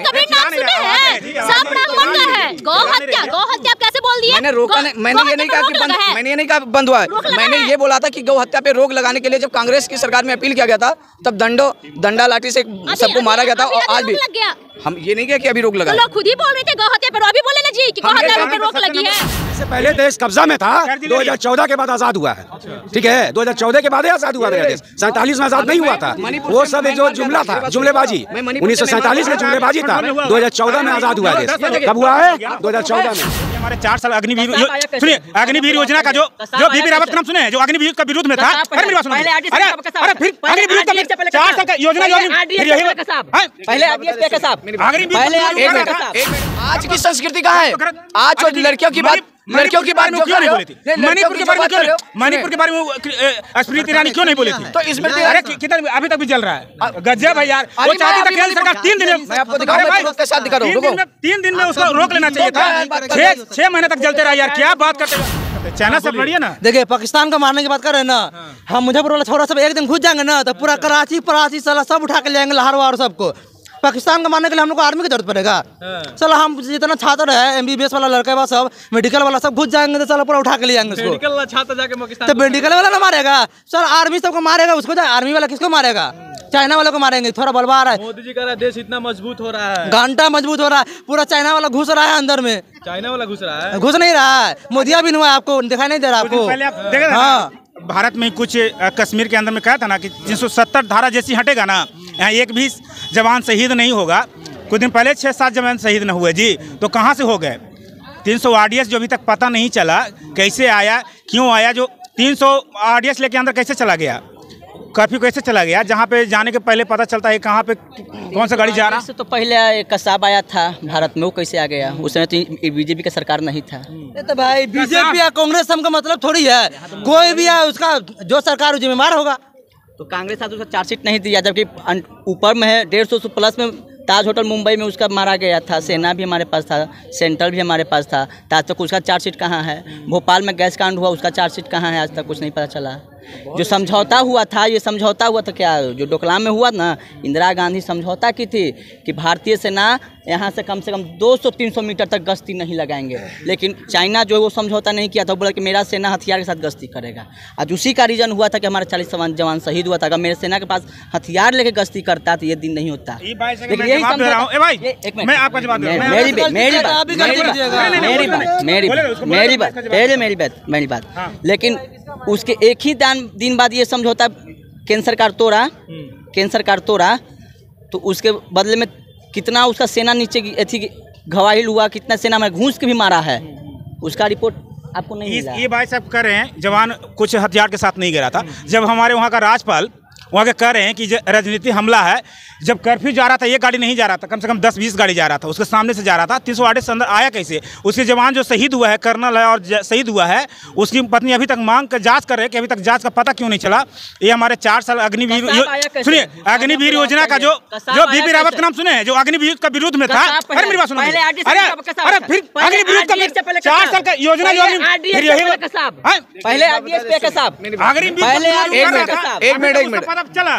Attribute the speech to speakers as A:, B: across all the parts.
A: कभी नाम सुने हैं? सब बन गया है। गौ हत्या आप कैसे बोल दिए?
B: मैंने रोका नहीं, मैंने ये नहीं कहा कि बंद, मैंने ये नहीं कहा बंद हुआ है। मैंने ये बोला था कि गौ हत्या पे रोक लगाने के लिए जब कांग्रेस की सरकार में अपील किया गया था तब डंडा लाठी से सबको मारा गया था। और आज भी हम ये नहीं किया कि अभी रोक लगा।
A: लोग खुद ही बोल रहे थे गौ हत्या पर, अभी बोले ना जी कि गौ हत्या पे रोक लगी है।
C: इससे पहले देश कब्जा में था, 2014 के बाद आजाद हुआ है। ठीक है, 2014 के बाद आजाद हुआ था देश, 47 में आजाद नहीं हुआ था। वो सब जो जुमला था, जुमलेबाजी, 1947 में जुमलेबाजी था, 2014 में आजाद हुआ देश। कब हुआ है? 2014 में।
D: हमारे 4 साल अग्निवीर, सुनिए अग्निवीर योजना का जो बीपी रावत का नाम सुने, जो अग्निवीर का विरोध में था। अरे मेरी बात सुनिए, अरे फिर अग्निवीर का 4 साल का योजना
B: आज की संस्कृति कहाँ है? आज जो लड़कियों की बात
D: में क्यों नहीं बोली थी? मणिपुर के बारे में क्यों, मणिपुर के बारे में स्मृति ईरानी क्यों नहीं बोली थी?
B: तो इसमें
D: अरे कितना अभी तक भी चल रहा है, गजब है यार। वो चाहती था केंद्र सरकार 3 दिन में,
B: मैं आपको दिखाऊंगा के साथ दिखा रहा हूं,
D: 3 दिन में उसको रोक लेना चाहिए था। 6 महीने तक चलते रहा यार, क्या बात करते हैं? चाइना से बढ़िया ना।
E: देखिए पाकिस्तान का मारने की बात कर रहे हैं ना, हम मुजफ्फरपुर वाला छोरा सब एक दिन घुस जाएंगे ना तो पूरा कराची साला सब उठा के ले जाएंगे, लाहौर सबको। पाकिस्तान का मारने के लिए हम लोग को आर्मी की जरूरत पड़ेगा? चलो हम जितना छात्र है, MBBS वाला लड़का बा सब, मेडिकल वाला सब घुस जाएंगे तो चलो पूरा उठा के ले जाएंगे उसको।
F: मेडिकल वाला छात्र जाके पाकिस्तान,
E: तो मेडिकल वाला ना मारेगा, चल आर्मी सबको मारेगा उसको। आर्मी वाला किसको मारेगा? चाइना वालों को मारेंगे। थोड़ा बलवा रहा है
F: मोदी जी का देश इतना मजबूत हो रहा है,
E: घंटा मजबूत हो रहा है, पूरा चाइना वाला घुस रहा है अंदर में।
F: चाइना वाला घुस रहा है,
E: घुस नहीं रहा है। मोदिया भी नहीं हुआ, आपको दिखाई नहीं दे रहा आपको? हाँ,
D: भारत में कुछ कश्मीर के अंदर में कहा था ना कि 370 धारा जैसी हटेगा ना, यहाँ एक भी जवान शहीद नहीं होगा। कुछ दिन पहले 6-7 जवान शहीद न हुए जी, तो कहाँ से हो गए? 300 RDS जो अभी तक पता नहीं चला कैसे आया, क्यों आया, जो 300 RDS लेके अंदर कैसे चला गया, कर्फ्यू कैसे चला गया, जहाँ पे जाने के पहले पता चलता है कहाँ पे कौन सा गाड़ी जा रहा है।
G: तो पहले कसाब आया था भारत में, वो कैसे आ गया? उस समय तो BJP का सरकार नहीं था।
E: तो भाई BJP या कांग्रेस हमका मतलब थोड़ी है, कोई भी है उसका जो सरकार जिम्मेवार होगा।
G: तो कांग्रेस उसका चार्जशीट नहीं दिया, जबकि ऊपर में है 150 प्लस में ताज होटल मुंबई में उसका मारा गया था। सेना भी हमारे पास था, सेंट्रल भी हमारे पास था, तो आज तक उसका चार्जशीट कहाँ है? भोपाल में गैस कांड हुआ, उसका चार्जशीट कहाँ है? आज तक कुछ नहीं पता चला। जो समझौता हुआ था, ये समझौता हुआ था क्या, जो डोकलाम में हुआ ना, इंदिरा गांधी समझौता की थी कि भारतीय सेना यहाँ से कम 200-300 मीटर तक गश्ती नहीं लगाएंगे। लेकिन चाइना जो वो समझौता नहीं किया था, बोला कि मेरा सेना हथियार के साथ गश्ती करेगा। आज उसी का रीजन हुआ था कि हमारा 40 जवान शहीद हुआ था। अगर मेरे सेना के पास हथियार लेके गश्ती करता तो ये दिन नहीं होता। लेकिन यही मेरी बात, लेकिन उसके एक ही दिन बाद ये समझौता केंद्र सरकार तोड़ा, तो उसके बदले में कितना उसका सेना नीचे घवाहिल हुआ, कितना सेना में घूस के भी मारा है, उसका रिपोर्ट आपको नहीं मिला।
D: ये भाई साहब कह रहे हैं जवान कुछ हथियार के साथ नहीं गिरा था। जब हमारे वहाँ का राज्यपाल वहाँ के कह रहे हैं कि राजनीति हमला है, जब कर्फ्यू जा रहा था ये गाड़ी नहीं जा रहा था, कम से कम 10-20 गाड़ी जा रहा था, उसके सामने से जा रहा था। 300 RDS अंदर आया कैसे? उसके जवान जो शहीद हुआ है, कर्नल है और शहीद हुआ है, उसकी पत्नी अभी तक मांग कर जांच कर रहे हैं कि अभी तक जांच का पता क्यों नहीं चला। ये हमारे 4 साल अग्निवीर, सुनिए अग्निवीर योजना का जो बीपी रावत का नाम सुने, जो अग्निवीर का विरोध में था। अरे मेरी बात सुनिए, अरे फिर अग्निवीर का 4 साल का योजना, चला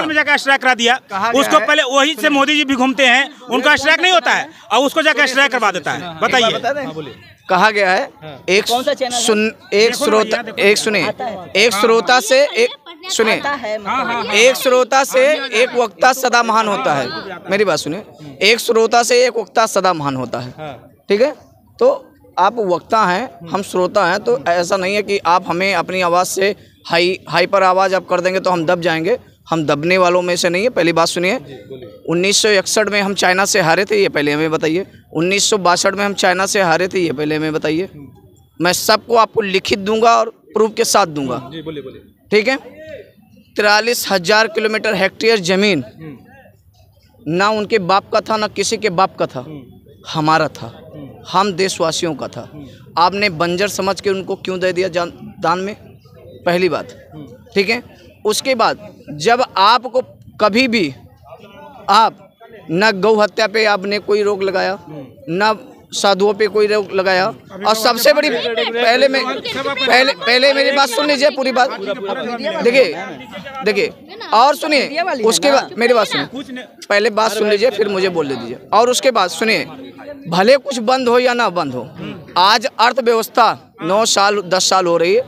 D: में जाकर स्ट्राइक करा दिया उसको। पहले वही से मोदी जी भी घूमते हैं, उनका स्ट्राइक नहीं होता है और उसको जाकर स्ट्राइक करवा देता है। बताइए,
B: कहा गया है एक श्रोता से एक वक्ता सदा महान होता है। मेरी बात सुनिए, एक श्रोता से एक वक्ता सदा महान होता है। ठीक है, तो आप वक्ता हैं, हम श्रोता हैं, तो ऐसा नहीं है कि आप हमें अपनी आवाज़ से हाई पर आवाज़ आप कर देंगे तो हम दब जाएंगे। हम दबने वालों में से नहीं है। पहली बात सुनिए, 1961 में हम चाइना से हारे थे, ये पहले हमें बताइए। 1962 में हम चाइना से हारे थे, ये पहले हमें बताइए। मैं सबको आपको लिखित दूंगा और प्रूफ के साथ दूंगा। ठीक है, 43,000 किलोमीटर हेक्टेयर जमीन ना उनके बाप का था, ना किसी के बाप का था, हमारा था, हम देशवासियों का था। आपने बंजर समझ के उनको क्यों दे दिया दान में? पहली बात। ठीक है, उसके बाद जब आपको कभी भी आप न गौ हत्या पे आपने कोई रोक लगाया, न साधुओं पे कोई रोक लगाया। और सबसे बड़ी पहले मेरी बात सुन लीजिए, पूरी बात देखिए और सुनिए, उसके बाद मेरी बात सुनिए, पहले बात सुन लीजिए फिर मुझे बोलने दीजिए। और उसके बाद सुनिए, भले कुछ बंद हो या ना बंद हो, आज अर्थव्यवस्था 9 साल 10 साल हो रही है,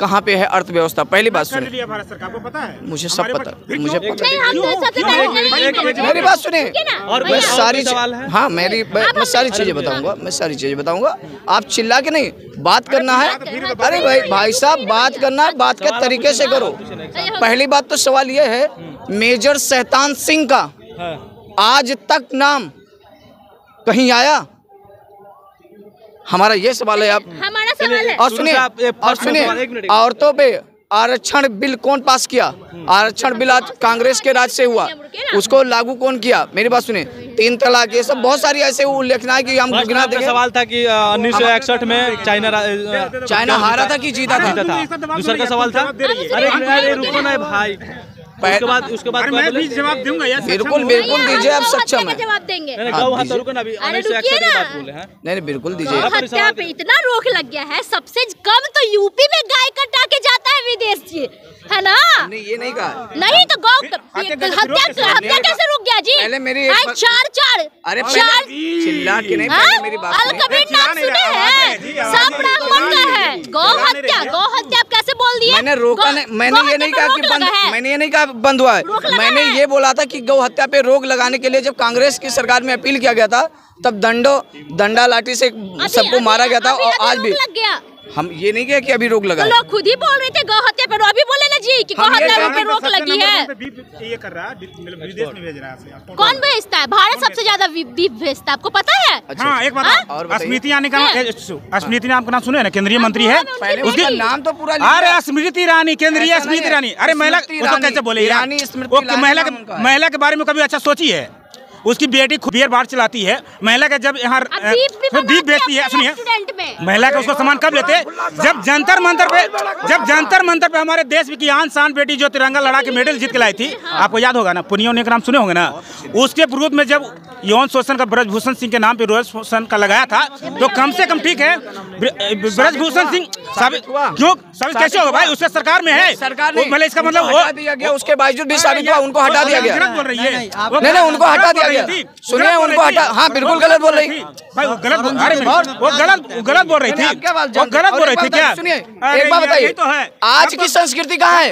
B: कहाँ पे है अर्थव्यवस्था? पहली बात सुनिए,
D: भारत सरकार को पता है,
B: मुझे सब पता, मुझे पता।
A: मेरी
B: बात सुनिए,
F: और
B: मैं सारी हाँ मैं सारी चीजें बताऊंगा, आप चिल्ला के नहीं बात करना है। अरे भाई साहब, बात करना है, बात के तरीके से करो। पहली बात तो सवाल ये है, मेजर शैतान सिंह का आज तक नाम कहीं आया? हमारा ये सवाल है। आप
A: हमारा सवाल है।
B: और सुनिए, औरतों पे आरक्षण बिल कौन पास किया? आरक्षण बिल आज कांग्रेस के राज से हुआ, उसको लागू कौन किया? मेरी बात सुनिए, 3 तलाक, ये सब बहुत सारी ऐसे उल्लेखना है कि हम गिना देंगे।
F: सवाल था कि 1961 में
B: चाइना हारा था कि जीता था?
F: दूसरा का सवाल था। अरे रुको ना भाई, उसके बाद
D: मैं भी जवाब दूंगा यार।
B: बिल्कुल दीजिए, आप सक्षम है।
A: जवाब देंगे।
B: नहीं बिल्कुल दीजिए।
A: हत्या पे इतना रोक लग गया है, सबसे कम तो यूपी में गाय कटा के जाता है विदेश जी, है ना?
B: नहीं ये नहीं कहा।
A: नहीं तो गौ हत्या कैसे रुक गया जी?
B: पहले मेरी
A: चार
B: अरे चिल्ला के नहीं, पहले मेरी बात सुनिए।
A: कबीर नाम सुने हैं? सब ब्राह्मण का है। गौ हत्या आप कैसे बोल दिए?
B: मैंने रोका नहीं, मैंने ये नहीं कहा कि बंद, मैंने ये नहीं कहा बंद हुआ है। मैंने ये बोला था कि गौ हत्या पे रोक लगाने के लिए जब कांग्रेस की सरकार में अपील किया गया था, तब डंडा लाठी से सबको मारा गया था। और आज भी हम ये नहीं कहे कि अभी रोक लगा।
A: तो लोग खुद ही बोल रहे थे गौ हत्या पे, अभी बोले ना जी कि गौ हत्या पे रोक लगी है।
D: ये कर रहा है, विदेश में भेज रहा है।
A: कौन भेजता है? भारत सबसे ज्यादा बीफ भेजता है, आपको पता है?
D: हाँ, एक बात, स्मृति ईरानी का, स्मृति नाम का नाम सुने ना, केंद्रीय मंत्री है,
B: उसका नाम तो पूरा।
D: अरे स्मृति ईरानी, केंद्रीय स्मृति ईरानी। अरे महिला उसको कैसे बोले? महिला के बारे में कभी अच्छा सोची है? उसकी बेटी बियर बार चलाती है, महिला का जब यहाँ बीफ बेचती है। सुनिए, महिला का उसको सामान कब लेते? जब जंतर मंतर पे हमारे देश की आन शान बेटी जो तिरंगा लड़ा के मेडल जीत के लाई थी, आपको याद होगा ना, पुनिया ने का नाम सुने होंगे ना। उसके विरोध में जब यौन शोषण का ब्रजभूषण सिंह के नाम पे यौन शोषण का लगाया था, तो कम से कम ठीक है, ब्रजभूषण सिंह साबित क्यों साबित कैसे होगा भाई? उसके सरकार में है, सरकार ने मतलब इसका मतलब
B: हटा दिया गया, उसके बावजूद भी साबित हुआ, उनको हटा दिया गया।
D: बोल रही है
B: नहीं उनको हटा दिया गया। सुनिए, उनको हटा, हाँ बिल्कुल गलत बोल रही
D: भाई, वो गलत बोल रही थी, वो गलत बोल रही थी क्या?
B: सुनिए एक बात बताइए, आज की संस्कृति कहाँ है?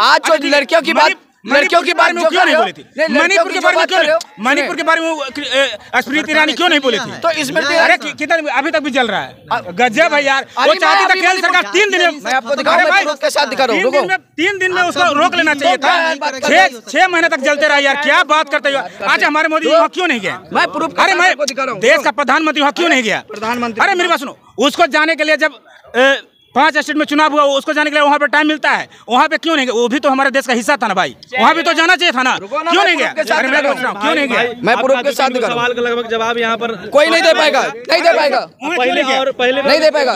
B: आज जो लड़कियों की बात में क्यों नहीं बोली थी? मणिपुर के बारे में स्मृति ईरानी क्यों नहीं बोली थी? तो इसमें अरे कितना अभी तक भी चल रहा है, गजब है यार। वो चाहती था केंद्र सरकार 3 दिन में, मैं आपको दिखाऊंगा के साथ दिखा रहा हूं, 3 दिन में उसको रोक लेना चाहिए था। 6 महीने तक चलते रहा यार, क्या बात करते हो? आज हमारे मोदी जी वहाँ क्यों नहीं गया? अरे मैं देश का प्रधानमंत्री वहाँ क्यों नहीं गया? प्रधानमंत्री, अरे मेरी बात सुनो, उसको जाने के लिए जब 5 स्टेट में चुनाव हुआ, उसको जाने के लिए वहाँ पे टाइम मिलता है, वहाँ पे क्यों नहीं गया? वो भी तो हमारे देश का हिस्सा था ना भाई, वहाँ भी तो जाना चाहिए था ना, क्यों नहीं गया? क्यों नहीं गया? मैं प्रूफ के साथ
F: सवाल का लगभग जवाब यहाँ पर
B: कोई नहीं दे पाएगा, नहीं दे पाएगा, नहीं दे पाएगा।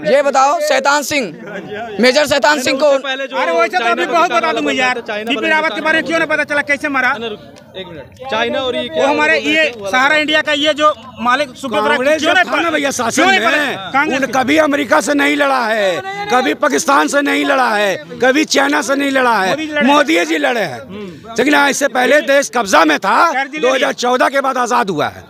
B: ये बताओ शैतान सिंह, मेजर शैतान सिंह को,
D: अरे वैसे तो अभी बहुत बता दूंगा यार, बिपिन रावत के बारे में क्यों नहीं पता चला, कैसे मारा?
F: 1 मिनट, चाइना और
D: वो हमारे ये सहारा इंडिया का ये जो मालिक
C: कभी अमेरिका से नहीं लड़ा है, कभी पाकिस्तान से नहीं लड़ा है, कभी चाइना से नहीं लड़ा है, मोदी जी लड़े हैं। लेकिन इससे पहले देश कब्जा में था, 2014 के बाद आजाद हुआ है,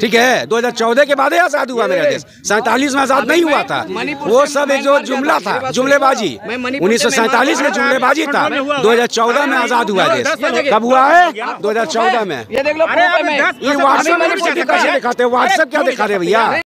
C: ठीक है? 2014 के बाद आजाद हुआ मेरा देश, 47 में आजाद नहीं हुआ था। वो सब जो जुमला था, जुमलेबाजी, 1947 में जुमलेबाजी था, 2014 में आजाद हुआ देश। कब हुआ है? 2014 में।
B: ये देख लो,
C: ये व्हाट्सएप कैसे दिखाते हैं? व्हाट्सएप क्या दिखा रहे भैया?